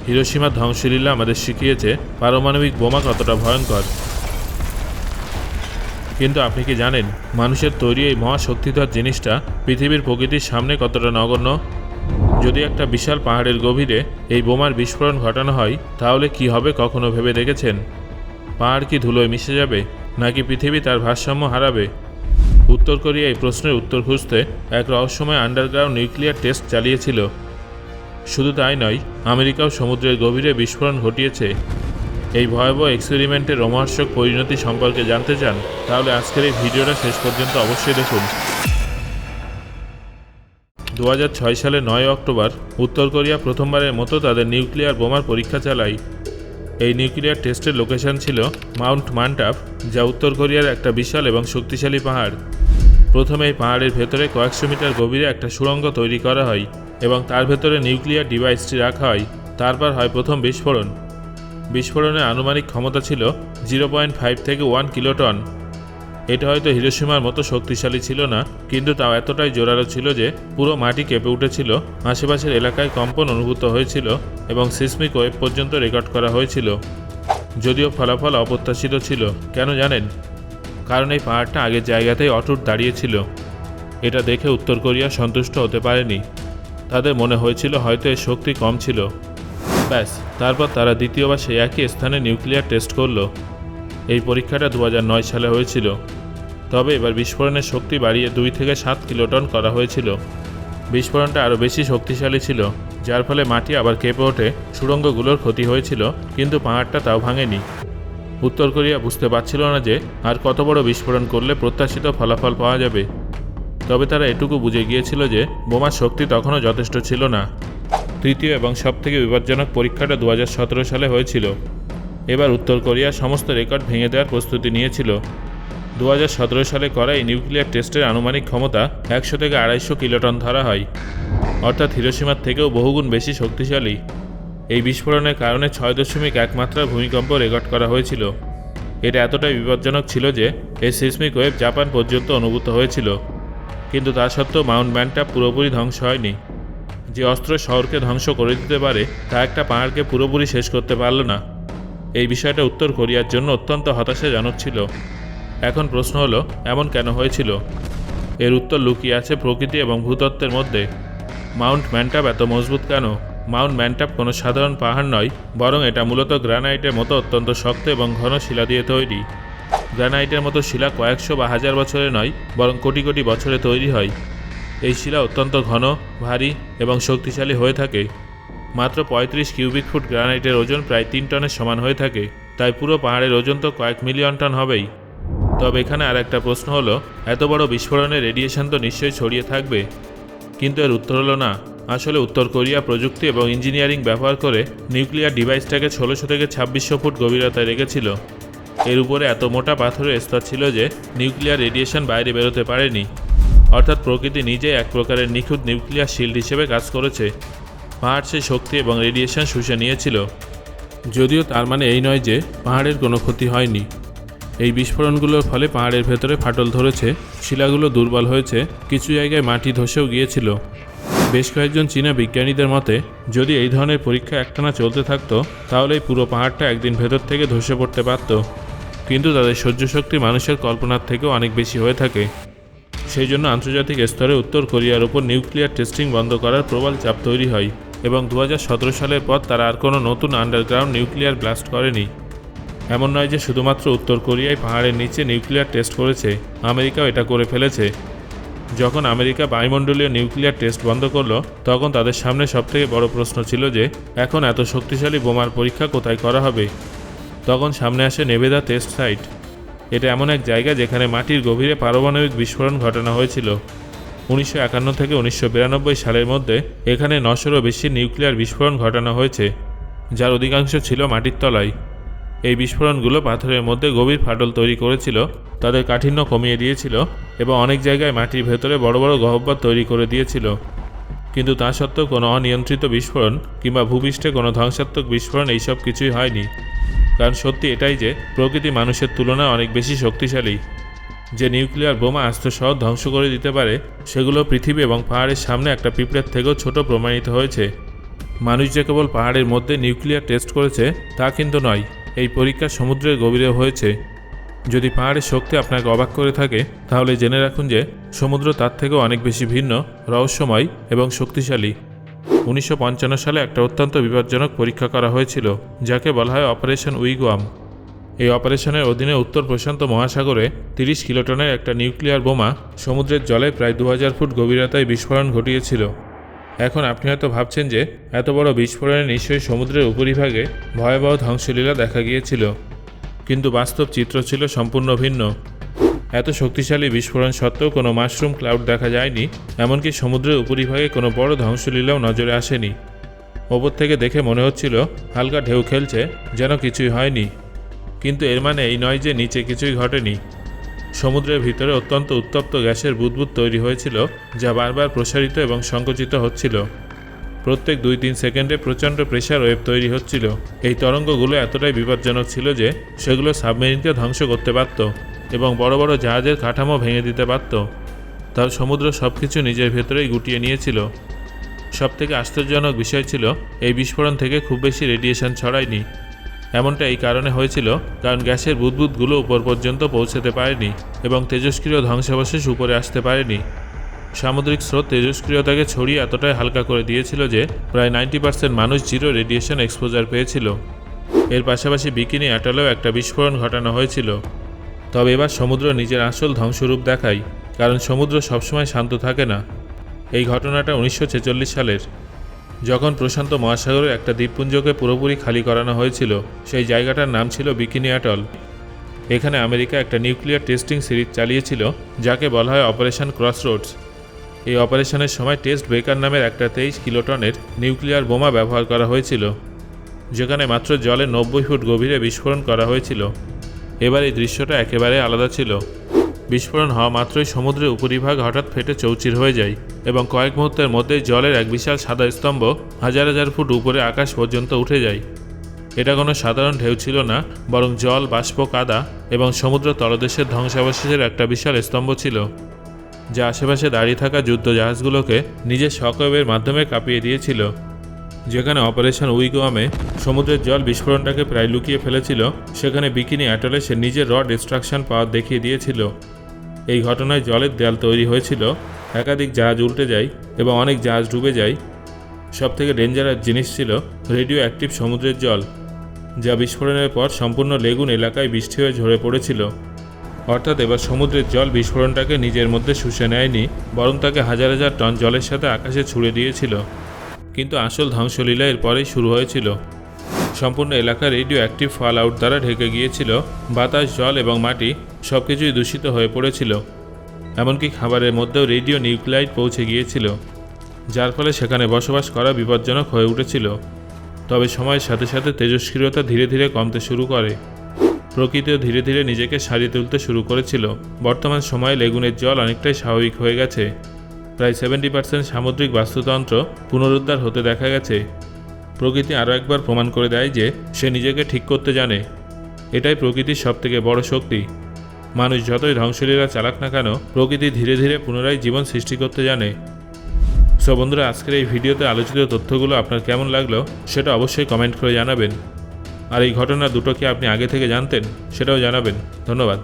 হিরোশিমার ধ্বংসলীলা আমাদের শিখিয়েছে পারমাণবিক বোমা কতটা ভয়ঙ্কর। কিন্তু আপনি কি জানেন মানুষের তৈরি এই মহাশক্তিধর জিনিসটা পৃথিবীর প্রকৃতির সামনে কতটা নগণ্য? যদি একটা বিশাল পাহাড়ের গভীরে এই বোমার বিস্ফোরণ ঘটানো হয় তাহলে কি হবে কখনো ভেবে দেখেছেন? পাহাড় কি ধুলোয় মিশে যাবে, নাকি পৃথিবী তার ভারসাম্য হারাবে? উত্তর কোরিয়া এই প্রশ্নের উত্তর খুঁজতে এক রহস্যময় আন্ডারগ্রাউন্ড নিউক্লিয়ার টেস্ট চালিয়েছিল। শুধু তাই নয়, আমেরিকাও সমুদ্রের গভীরে বিস্ফোরণ ঘটিয়েছে। এই ভয়াবহ এক্সপেরিমেন্টের রোমহর্ষক পরিণতি সম্পর্কে জানতে চান? তাহলে আজকের এই ভিডিওটা শেষ পর্যন্ত অবশ্যই দেখুন। 2006 সালের 9 অক্টোবর উত্তর কোরিয়া প্রথমবারের মতো তাদের নিউক্লিয়ার বোমার পরীক্ষা চালায়। এই নিউক্লিয়ার টেস্টের লোকেশন ছিল মাউন্ট মান্টাপ, যা উত্তর কোরিয়ার একটা বিশাল এবং শক্তিশালী পাহাড়। প্রথমে এই পাহাড়ের ভেতরে কয়েকশো মিটার গভীরে একটা সুড়ঙ্গ তৈরি করা হয় এবং তার ভেতরে নিউক্লিয়ার ডিভাইসটি রাখা হয়। তারপর হয় প্রথম বিস্ফোরণ। বিস্ফোরণের আনুমানিক ক্ষমতা ছিল 0.5 থেকে 1 কিলোটন। এটা হয়তো হিরোশিমার মতো শক্তিশালী ছিল না, কিন্তু তাও এতটাই জোরালো ছিল যে পুরো মাটি কেঁপে উঠেছিল, আশেপাশের এলাকায় কম্পন অনুভূত হয়েছিল এবং সিসমিক ওয়েভ পর্যন্ত রেকর্ড করা হয়েছিল। যদিও ফলাফল অপ্রত্যাশিত ছিল। কেন জানেন? কারণ এই পাহাড়টা আগের জায়গাতেই অটুট দাঁড়িয়েছিল। এটা দেখে উত্তর কোরিয়া সন্তুষ্ট হতে পারেনি। তাদের মনে হয়েছিল হয়তো এর শক্তি কম ছিল। ব্যাস, তারপর তারা দ্বিতীয়বার সেই একই স্থানে নিউক্লিয়ার টেস্ট করল। এই পরীক্ষাটা 2009 সালে হয়েছিল। তবে এবার বিস্ফোরণের শক্তি বাড়িয়ে 2 থেকে 7 কিলোটন করা হয়েছিল। বিস্ফোরণটা আরও বেশি শক্তিশালী ছিল, যার ফলে মাটি আবার কেঁপে ওঠে, সুড়ঙ্গগুলোর ক্ষতি হয়েছিল, কিন্তু পাহাড়টা তাও ভাঙেনি। উত্তর কোরিয়া বুঝতে পারছিল না যে আর কত বড় বিস্ফোরণ করলে প্রত্যাশিত ফলাফল পাওয়া যাবে। তবে তারা এটুকু বুঝে গিয়েছিল যে বোমার শক্তি তখনও যথেষ্ট ছিল না। তৃতীয় এবং সবথেকে বিপজ্জনক পরীক্ষাটা 2017 সালে হয়েছিল। এবার উত্তর কোরিয়া সমস্ত রেকর্ড ভেঙে দেওয়ার প্রস্তুতি নিয়েছিল। 2017 সালে করা এই নিউক্লিয়ার টেস্টের আনুমানিক ক্ষমতা 100 থেকে 250 কিলোটন ধরা হয়, অর্থাৎ হিরোশিমার থেকেও বহুগুণ বেশি শক্তিশালী। এই বিস্ফোরণের কারণে 6.1 মাত্রার ভূমিকম্প রেকর্ড করা হয়েছিল। এটা এতটাই বিপজ্জনক ছিল যে এই সিসমিক ওয়েভ জাপান পর্যন্ত অনুভূত হয়েছিল। কিন্তু তা সত্ত্বেও মাউন্ট ম্যান্টাপ পুরোপুরি ধ্বংস হয়নি। যে অস্ত্র শহরকে ধ্বংস করে দিতে পারে তা একটা পাহাড়কে পুরোপুরি শেষ করতে পারল না। এই বিষয়টা উত্তর কোরিয়ার জন্য অত্যন্ত হতাশাজনক ছিল। এখন প্রশ্ন হলো, এমন কেন হয়েছিল? এর উত্তর লুকিয়ে আছে প্রকৃতি এবং ভূতত্ত্বের মধ্যে। মাউন্ট ম্যান্টাপ এত মজবুত কেন? মাউন্ট ম্যান্টাপ কোনো সাধারণ পাহাড় নয়, বরং এটা মূলত গ্রানাইটের মতো অত্যন্ত শক্ত এবং ঘন শিলা দিয়ে তৈরি। গ্রানাইটের মতো শিলা কয়েকশো বা হাজার বছরে নয়, বরং কোটি কোটি বছরে তৈরি হয়। এই শিলা অত্যন্ত ঘন, ভারী এবং শক্তিশালী হয়ে থাকে। মাত্র 35 কিউবিক ফুট গ্রানাইটের ওজন প্রায় 3 টনের সমান হয়ে থাকে। তাই পুরো পাহাড়ের ওজন তো কয়েক মিলিয়ন টন হবেই। তবে এখানে আর একটা প্রশ্ন হলো, এত বড় বিস্ফোরণের রেডিয়েশন তো নিশ্চয়ই ছড়িয়ে থাকবে। কিন্তু এর উত্তর হলো না। আসলে উত্তর কোরিয়া প্রযুক্তি এবং ইঞ্জিনিয়ারিং ব্যবহার করে নিউক্লিয়ার ডিভাইসটাকে 1600 থেকে 2600 ফুট গভীরতায় রেখেছিল। এর উপরে এত মোটা পাথরের স্তর ছিল যে নিউক্লিয়ার রেডিয়েশন বাইরে বেরোতে পারেনি। অর্থাৎ প্রকৃতি নিজেই এক প্রকারের নিখুঁত নিউক্লিয়ার শিল্ড হিসেবে কাজ করেছে। পাহাড় সেই শক্তি এবং রেডিয়েশন শুষে নিয়েছিল। যদিও তার মানে এই নয় যে পাহাড়ের কোনো ক্ষতি হয়নি। এই বিস্ফোরণগুলোর ফলে পাহাড়ের ভেতরে ফাটল ধরেছে, শিলাগুলো দুর্বল হয়েছে, কিছু জায়গায় মাটি ধসেও গিয়েছিল। বেশ কয়েকজন চীনা বিজ্ঞানীদের মতে যদি এই ধরনের পরীক্ষা একটানা চলতে থাকতো তাহলে এই পুরো পাহাড়টা একদিন ভেতর থেকে ধসে পড়তে পারত। কিন্তু তাদের সহ্য শক্তি মানুষের কল্পনার থেকেও অনেক বেশি হয়ে থাকে। সেই জন্য আন্তর্জাতিক স্তরে উত্তর কোরিয়ার উপর নিউক্লিয়ার টেস্টিং বন্ধ করার প্রবল চাপ তৈরি হয় এবং 2017 সালের পর তারা আর কোনো নতুন আন্ডারগ্রাউন্ড নিউক্লিয়ার ব্লাস্ট করেনি। এমন নয় যে শুধুমাত্র উত্তর কোরিয়ায় পাহাড়ের নিচে নিউক্লিয়ার টেস্ট করেছে, আমেরিকাও এটা করে ফেলেছে। যখন আমেরিকা বায়ুমণ্ডলীয় নিউক্লিয়ার টেস্ট বন্ধ করলো তখন তাদের সামনে সবথেকে বড় প্রশ্ন ছিল যে এখন এত শক্তিশালী বোমার পরীক্ষা কোথায় করা হবে। তখন সামনে আসে নেভেদা টেস্ট সাইট। এটা এমন এক জায়গা যেখানে মাটির গভীরে পারমাণবিক বিস্ফোরণ ঘটানো হয়েছিল। 1951 থেকে 1992 সালের মধ্যে এখানে 900-এরও বেশি নিউক্লিয়ার বিস্ফোরণ ঘটানো হয়েছে, যার অধিকাংশ ছিল মাটির তলায়। এই বিস্ফোরণগুলো পাথরের মধ্যে গভীর ফাটল তৈরি করেছিল, তাদের কাঠিন্য কমিয়ে দিয়েছিল এবং অনেক জায়গায় মাটির ভেতরে বড় বড় গহ্বর তৈরি করে দিয়েছিল। কিন্তু তা সত্ত্বেও কোনো অনিয়ন্ত্রিত বিস্ফোরণ কিংবা ভূপৃষ্ঠে কোনো ধ্বংসাত্মক বিস্ফোরণ এইসব কিছুই হয়নি। কারণ সত্যি এটাই যে প্রকৃতি মানুষের তুলনায় অনেক বেশি শক্তিশালী। যে নিউক্লিয়ার বোমা আস্ত শহর ধ্বংস করে দিতে পারে সেগুলো পৃথিবী এবং পাহাড়ের সামনে একটা পিঁপড়ের থেকেও ছোট প্রমাণিত হয়েছে। মানুষ যে কেবল পাহাড়ের মধ্যে নিউক্লিয়ার টেস্ট করেছে তা কিন্তু নয়, এই পরীক্ষা সমুদ্রের গভীরে হয়েছে। যদি পাহাড়ের শক্তি আপনাকে অবাক করে থাকে তাহলে জেনে রাখুন যে সমুদ্র তার থেকেও অনেক বেশি ভিন্ন, রহস্যময় এবং শক্তিশালী। 1955 সালে একটা অত্যন্ত বিপজ্জনক পরীক্ষা করা হয়েছিল যাকে বলা হয় অপারেশন উইগওয়াম। এই অপারেশনের অধীনে উত্তর প্রশান্ত মহাসাগরে 30 কিলোটনের একটা নিউক্লিয়ার বোমা সমুদ্রের জলে প্রায় 2000 ফুট গভীরতায় বিস্ফোরণ ঘটিয়েছিল। এখন আপনি হয়তো ভাবছেন যে এত বড় বিস্ফোরণে নিশ্চয়ই সমুদ্রের উপরিভাগে ভয়াবহ ধ্বংসলীলা দেখা গিয়েছিল, কিন্তু বাস্তব চিত্র ছিল সম্পূর্ণ ভিন্ন। এত শক্তিশালী বিস্ফোরণ সত্ত্বেও কোনো মাশরুম ক্লাউড দেখা যায়নি, এমনকি সমুদ্রের উপরিভাগে কোনো বড় ধ্বংসলীলাও নজরে আসেনি। ওপর থেকে দেখে মনে হচ্ছিল হালকা ঢেউ খেলছে, যেন কিছুই হয়নি। কিন্তু এর মানে এই নয় যে নিচে কিছুই ঘটেনি। সমুদ্রের ভিতরে অত্যন্ত উত্তপ্ত গ্যাসের বুদবুদ তৈরি হয়েছিল, যা বারবার প্রসারিত এবং সংকুচিত হচ্ছিল। প্রত্যেক 2-3 সেকেন্ডে প্রচণ্ড প্রেশার ওয়েভ তৈরি হচ্ছিল। এই তরঙ্গগুলো এতটাই বিপজ্জনক ছিল যে সেগুলো সাবমেরিনকে ধ্বংস করতে পারত এবং বড় বড় জাহাজের কাঠামো ভেঙে দিতে পারত। তার সমুদ্র সব কিছু নিজের ভেতরেই গুটিয়ে নিয়েছিল। সবথেকে আশ্চর্যজনক বিষয় ছিল এই বিস্ফোরণ থেকে খুব বেশি রেডিয়েশন ছড়ায়নি। এমনটা এই কারণে হয়েছিল কারণ গ্যাসের বুদবুদগুলো উপর পর্যন্ত পৌঁছতে পারেনি এবং তেজস্ক্রিয় ধ্বংসাবশেষ উপরে আসতে পারেনি। সামুদ্রিক স্রোত তেজস্ক্রিয়তাকে ছড়িয়ে এতটাই হালকা করে দিয়েছিল যে প্রায় 90% মানুষ জিরো রেডিয়েশন এক্সপোজার পেয়েছিল। এর পাশাপাশি বিকিনি অ্যাটলেও একটা বিস্ফোরণ ঘটানো হয়েছিল। তবে এবার সমুদ্র নিজের আসল ধ্বংসরূপ দেখায়, কারণ সমুদ্র সবসময় শান্ত থাকে না। এই ঘটনাটা 1946 সালের, যখন প্রশান্ত মহাসাগরের একটা দ্বীপপুঞ্জকে পুরোপুরি খালি করানো হয়েছিল। সেই জায়গাটার নাম ছিল বিকিনি অ্যাটল। এখানে আমেরিকা একটা নিউক্লিয়ার টেস্টিং সিরিজ চালিয়েছিল যাকে বলা হয় অপারেশন ক্রসরোডস। এই অপারেশনের সময় টেস্ট ব্রেকার নামের একটা 23 কিলোটনের নিউক্লিয়ার বোমা ব্যবহার করা হয়েছিল, যেখানে মাত্র জলে 90 ফুট গভীরে বিস্ফোরণ করা হয়েছিল। এবার এই দৃশ্যটা একেবারে আলাদা ছিল। বিস্ফোরণ হওয়া মাত্রই সমুদ্রের উপরিভাগ হঠাৎ ফেটে চৌচির হয়ে যায় এবং কয়েক মুহূর্তের মধ্যেই জলের এক বিশাল সাদা স্তম্ভ হাজার হাজার ফুট উপরে আকাশ পর্যন্ত উঠে যায়। এটা কোনো সাধারণ ঢেউ ছিল না, বরং জল, বাষ্প, কাদা এবং সমুদ্র তলদেশের ধ্বংসাবশেষের একটা বিশাল স্তম্ভ ছিল, যা আশেপাশে দাঁড়িয়ে থাকা যুদ্ধ জাহাজগুলোকে নিজের শকওয়েভের মাধ্যমে কাঁপিয়ে দিয়েছিল। যেখানে অপারেশন উইগওয়ামে সমুদ্রের জল বিস্ফোরণটাকে প্রায় লুকিয়ে ফেলেছিল, সেখানে বিকিনি অ্যাটলে সে নিজের র ডিস্ট্রাকশন পাওয়ার দেখিয়ে দিয়েছিল। এই ঘটনায় জলের দেয়াল তৈরি হয়েছিল, একাধিক জাহাজ উল্টে যায় এবং অনেক জাহাজ ডুবে যায়। সবথেকে ডেঞ্জারাস জিনিস ছিল রেডিও অ্যাক্টিভ সমুদ্রের জল, যা বিস্ফোরণের পর সম্পূর্ণ লেগুন এলাকায় বৃষ্টি হয়ে ঝরে পড়েছিল। অর্থাৎ এবার সমুদ্রের জল বিস্ফোরণটাকে নিজের মধ্যে শুষে নেয়নি, বরং তাকে হাজার হাজার টন জলের সাথে আকাশে ছুড়ে দিয়েছিল। কিন্তু আসল ধ্বংসলীলা এর পরেই শুরু হয়েছিল। সম্পূর্ণ এলাকা রেডিও অ্যাক্টিভ ফল আউট দ্বারা ঢেকে গিয়েছিল। বাতাস, জল এবং মাটি সব কিছুই দূষিত হয়ে পড়েছিল। এমনকি খাবারের মধ্যেও রেডিও নিউক্লাইড পৌঁছে গিয়েছিল, যার ফলে সেখানে বসবাস করা বিপজ্জনক হয়ে উঠেছিল। তবে সময়ের সাথে সাথে তেজস্ক্রিয়তা ধীরে ধীরে কমতে শুরু করে। প্রকৃতিও ধীরে ধীরে নিজেকে সারিয়ে তুলতে শুরু করেছিল। বর্তমান সময়ে লেগুনের জল অনেকটাই স্বাভাবিক হয়ে গেছে। প্রায় 70% সামুদ্রিক বাস্তুতন্ত্র পুনরুদ্ধার হতে দেখা গেছে। প্রকৃতি আরও একবার প্রমাণ করে দেয় যে সে নিজেকে ঠিক করতে জানে। এটাই প্রকৃতির সবথেকে বড় শক্তি। মানুষ যতই ধ্বংসলীলা চালাক না কেন, প্রকৃতি ধীরে ধীরে পুনরায় জীবন সৃষ্টি করতে জানে। সো বন্ধুরা, আজকের এই ভিডিওতে আলোচিত তথ্যগুলো আপনার কেমন লাগলো সেটা অবশ্যই কমেন্ট করে জানাবেন। আর এই ঘটনা দুটো কি আপনি আগে থেকে জানতেন সেটাও জানাবেন। ধন্যবাদ।